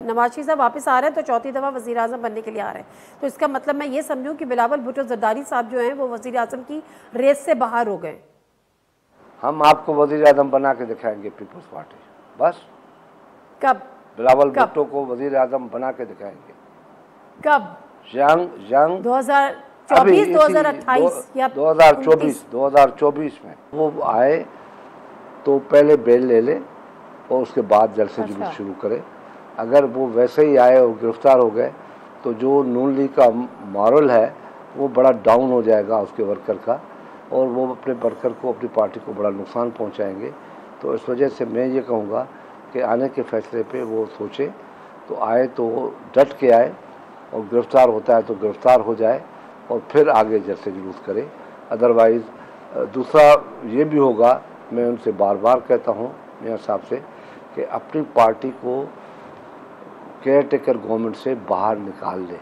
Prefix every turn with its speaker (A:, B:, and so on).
A: नवाज शरीफ साहब वापस आ रहे हैं तो चौथी दफ़ा वज़ीर आज़म बनने के लिए आ रहे हैं, तो इसका मतलब मैं ये समझूं कि बिलावल भुट्टो ज़रदारी साहब जो हैं वो वज़ीर आज़म की रेस से बाहर हो गए।
B: हम आपको वज़ीर आज़म बना के दिखाएंगे पीपल्स पार्टी, बस।
A: कब?
B: बिलावल भुट्टो को वज़ीर आज़म बना के दिखाएंगे।
A: कब?
B: यंग
A: 2024, 2028 या
B: 2024 में वो आए तो पहले बेल ले ले और उसके बाद जलसे जुलूस शुरू करे। अगर वो वैसे ही आए और गिरफ्तार हो गए तो जो नून लीग का मॉरल है वो बड़ा डाउन हो जाएगा उसके वर्कर का, और वो अपने वर्कर को, अपनी पार्टी को बड़ा नुकसान पहुंचाएंगे। तो इस वजह से मैं ये कहूँगा कि आने के फैसले पे वो सोचे, तो आए तो डट के आए, और गिरफ्तार होता है तो गिरफ्तार हो जाए और फिर आगे जलसे जुलूस करे। अदरवाइज़ दूसरा ये भी होगा, मैं उनसे बार बार कहता हूँ मियाँ साहब से, कि अपनी पार्टी को केयर टेकर गवर्नमेंट से बाहर निकाल दें।